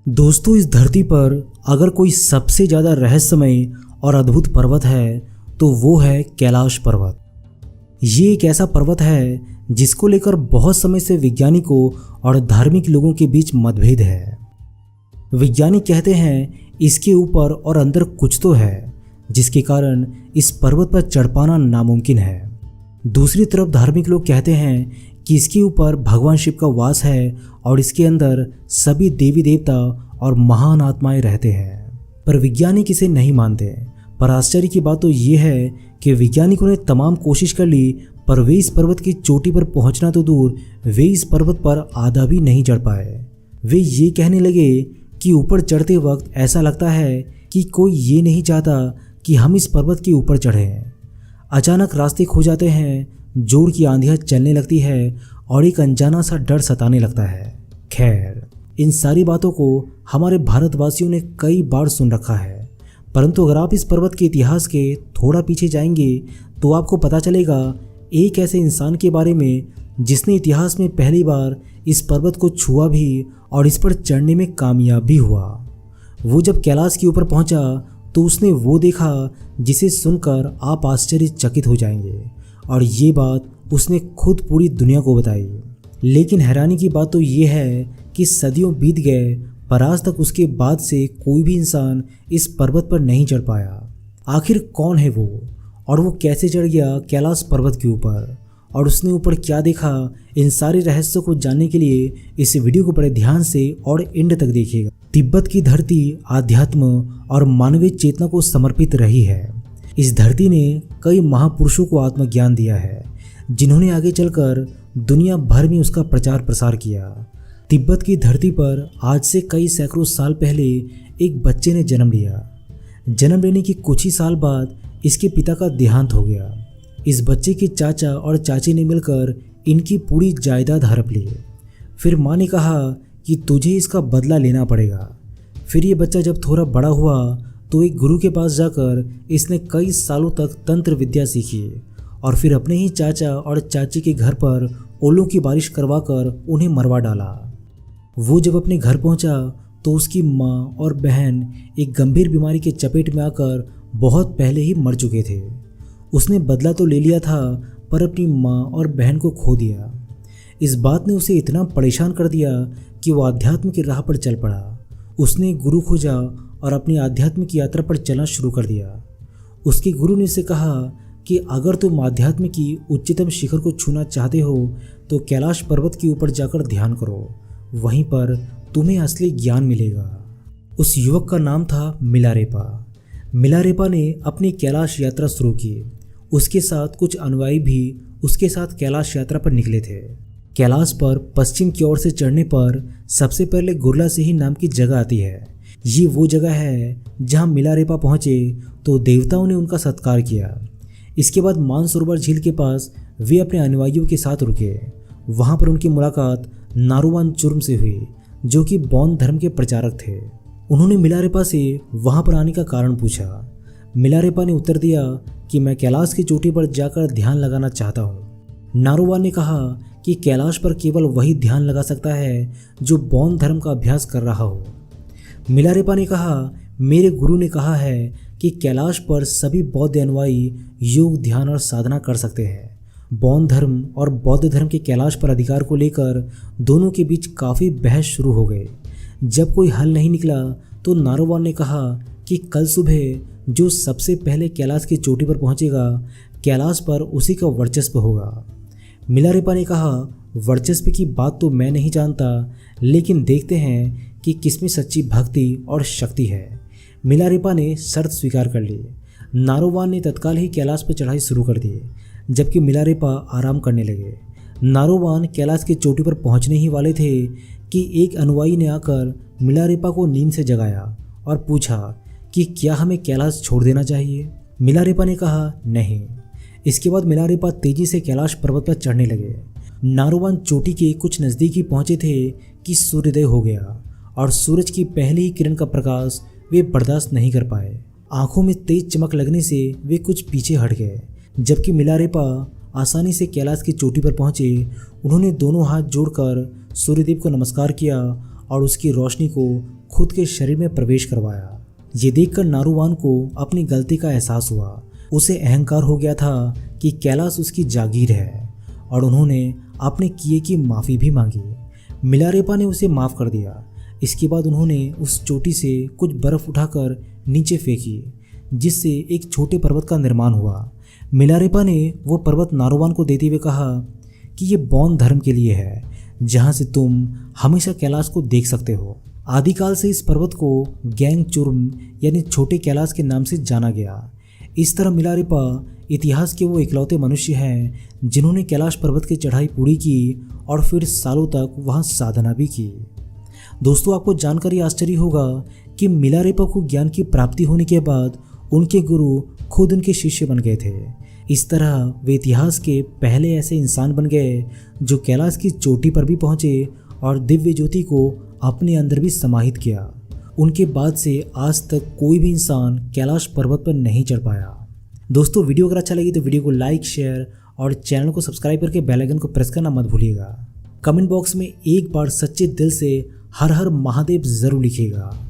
दोस्तों, इस धरती पर अगर कोई सबसे ज़्यादा रहस्यमय और अद्भुत पर्वत है तो वो है कैलाश पर्वत। ये एक ऐसा पर्वत है जिसको लेकर बहुत समय से वैज्ञानिकों और धार्मिक लोगों के बीच मतभेद है। वैज्ञानिक कहते हैं इसके ऊपर और अंदर कुछ तो है जिसके कारण इस पर्वत पर चढ़ पाना नामुमकिन है। दूसरी तरफ धार्मिक लोग कहते हैं कि इसके ऊपर भगवान शिव का वास है और इसके अंदर सभी देवी देवता और महान आत्माएं रहते हैं। पर वैज्ञानिक इसे नहीं मानते। पर आश्चर्य की बात तो ये है कि वैज्ञानिकों ने तमाम कोशिश कर ली, पर वे इस पर्वत की चोटी पर पहुंचना तो दूर, वे इस पर्वत पर आधा भी नहीं चढ़ पाए। वे ये कहने लगे कि ऊपर चढ़ते वक्त ऐसा लगता है कि कोई ये नहीं चाहता कि हम इस पर्वत के ऊपर चढ़ें। अचानक रास्ते खो जाते हैं, जोर की आंधियां चलने लगती है और एक अनजाना सा डर सताने लगता है। खैर, इन सारी बातों को हमारे भारतवासियों ने कई बार सुन रखा है, परंतु अगर आप इस पर्वत के इतिहास के थोड़ा पीछे जाएंगे तो आपको पता चलेगा एक ऐसे इंसान के बारे में जिसने इतिहास में पहली बार इस पर्वत को छुआ भी और इस पर चढ़ने में कामयाब भी हुआ। वो जब कैलाश के ऊपर पहुंचा तो उसने वो देखा जिसे सुनकर आप आश्चर्यचकित हो जाएंगे, और ये बात उसने खुद पूरी दुनिया को बताई। लेकिन हैरानी की बात तो ये है कि सदियों बीत गए पर आज तक उसके बाद से कोई भी इंसान इस पर्वत पर नहीं चढ़ पाया। आखिर कौन है वो और वो कैसे चढ़ गया कैलाश पर्वत के ऊपर और उसने ऊपर क्या देखा? इन सारे रहस्यों को जानने के लिए इस वीडियो को बड़े ध्यान से और एंड तक देखिएगा। तिब्बत की धरती आध्यात्म और मानवीय चेतना को समर्पित रही है। इस धरती ने कई महापुरुषों को आत्मज्ञान दिया है जिन्होंने आगे चलकर दुनिया भर में उसका प्रचार प्रसार किया। तिब्बत की धरती पर आज से कई सैकड़ों साल पहले एक बच्चे ने जन्म लिया। जन्म लेने के कुछ ही साल बाद इसके पिता का देहांत हो गया। इस बच्चे के चाचा और चाची ने मिलकर इनकी पूरी जायदाद हड़प ली। फिर माँ ने कहा कि तुझे इसका बदला लेना पड़ेगा। फिर ये बच्चा जब थोड़ा बड़ा हुआ तो एक गुरु के पास जाकर इसने कई सालों तक तंत्र विद्या सीखी और फिर अपने ही चाचा और चाची के घर पर ओलों की बारिश करवाकर उन्हें मरवा डाला। वो जब अपने घर पहुंचा तो उसकी माँ और बहन एक गंभीर बीमारी के चपेट में आकर बहुत पहले ही मर चुके थे। उसने बदला तो ले लिया था पर अपनी माँ और बहन को खो दिया। इस बात ने उसे इतना परेशान कर दिया कि वो आध्यात्म की राह पर चल पड़ा। उसने एक गुरु खोजा और अपनी आध्यात्मिक यात्रा पर चलना शुरू कर दिया। उसके गुरु ने उसे कहा कि अगर तुम आध्यात्म की उच्चतम शिखर को छूना चाहते हो तो कैलाश पर्वत के ऊपर जाकर ध्यान करो, वहीं पर तुम्हें असली ज्ञान मिलेगा। उस युवक का नाम था मिलारेपा। मिलारेपा ने अपनी कैलाश यात्रा शुरू की। उसके साथ कुछ अनुयायी भी उसके साथ कैलाश यात्रा पर निकले थे। कैलाश पर पश्चिम की ओर से चढ़ने पर सबसे पहले गुरला सिही नाम की जगह आती है। ये वो जगह है जहाँ मिलारेपा पहुँचे तो देवताओं ने उनका सत्कार किया। इसके बाद मानसरोवर झील के पास वे अपने अनुयायियों के साथ रुके। वहाँ पर उनकी मुलाकात नारुवान चुर्म से हुई जो कि बौद्ध धर्म के प्रचारक थे। उन्होंने मिलारेपा से वहाँ पर आने का कारण पूछा। मिलारेपा ने उत्तर दिया कि मैं कैलाश की चोटी पर जाकर ध्यान लगाना चाहता हूँ। नारुवान ने कहा कि कैलाश पर केवल वही ध्यान लगा सकता है जो बौद्ध धर्म का अभ्यास कर रहा हो। मिलारेपा ने कहा, मेरे गुरु ने कहा है कि कैलाश पर सभी बौद्ध अनुयायी योग, ध्यान और साधना कर सकते हैं। बौद्ध धर्म और बौद्ध धर्म के कैलाश पर अधिकार को लेकर दोनों के बीच काफ़ी बहस शुरू हो गई। जब कोई हल नहीं निकला तो नारुवान ने कहा कि कल सुबह जो सबसे पहले कैलाश की चोटी पर पहुंचेगा, कैलाश पर उसी का वर्चस्व होगा। मिलारेपा ने कहा, वर्चस्व की बात तो मैं नहीं जानता, लेकिन देखते हैं कि किसमें सच्ची भक्ति और शक्ति है। मिलारेपा ने शर्त स्वीकार कर ली। नारुवान ने तत्काल ही कैलाश पर चढ़ाई शुरू कर दी, जबकि मिलारेपा आराम करने लगे। नारुवान कैलाश की चोटी पर पहुंचने ही वाले थे कि एक अनुयायी ने आकर मिलारेपा को नींद से जगाया और पूछा कि क्या हमें कैलाश छोड़ देना चाहिए। मिलारेपा ने कहा नहीं। इसके बाद मिलारेपा तेजी से कैलाश पर्वत पर चढ़ने लगे। नारुवान चोटी के कुछ नज़दीक ही पहुंचे थे कि सूर्योदय हो गया और सूरज की पहली ही किरण का प्रकाश वे बर्दाश्त नहीं कर पाए। आंखों में तेज चमक लगने से वे कुछ पीछे हट गए। जबकि मिलारेपा आसानी से कैलाश की चोटी पर पहुंचे, उन्होंने दोनों हाथ जोड़कर सूर्यदेव को नमस्कार किया और उसकी रोशनी को खुद के शरीर में प्रवेश करवाया। ये देखकर नारुवान को अपनी गलती का एहसास हुआ। उसे अहंकार हो गया था कि कैलाश उसकी जागीर है और उन्होंने अपने किए की माफ़ी भी मांगी। मिलारेपा ने उसे माफ़ कर दिया। इसके बाद उन्होंने उस चोटी से कुछ बर्फ़ उठाकर नीचे फेंकी, जिससे एक छोटे पर्वत का निर्माण हुआ। मिलारेपा ने वो पर्वत नारुवान को देते हुए कहा कि ये बौद्ध धर्म के लिए है, जहाँ से तुम हमेशा कैलाश को देख सकते हो। आदिकाल से इस पर्वत को गैंगचुर्म यानी छोटे कैलाश के नाम से जाना गया। इस तरह मिलारेपा इतिहास के वो इकलौते मनुष्य हैं जिन्होंने कैलाश पर्वत की चढ़ाई पूरी की और फिर सालों तक वहाँ साधना भी की। दोस्तों, आपको जानकर ये आश्चर्य होगा कि मिलारेपा को ज्ञान की प्राप्ति होने के बाद उनके गुरु खुद उनके शिष्य बन गए थे। इस तरह वे इतिहास के पहले ऐसे इंसान बन गए जो कैलाश की चोटी पर भी पहुँचे और दिव्य ज्योति को अपने अंदर भी समाहित किया। उनके बाद से आज तक कोई भी इंसान कैलाश पर्वत पर नहीं चढ़ पाया। दोस्तों, वीडियो अगर अच्छा लगी तो वीडियो को लाइक, शेयर और चैनल को सब्सक्राइब करके बेल आइकन को प्रेस करना मत भूलिएगा। कमेंट बॉक्स में एक बार सच्चे दिल से हर हर महादेव जरूर लिखिएगा।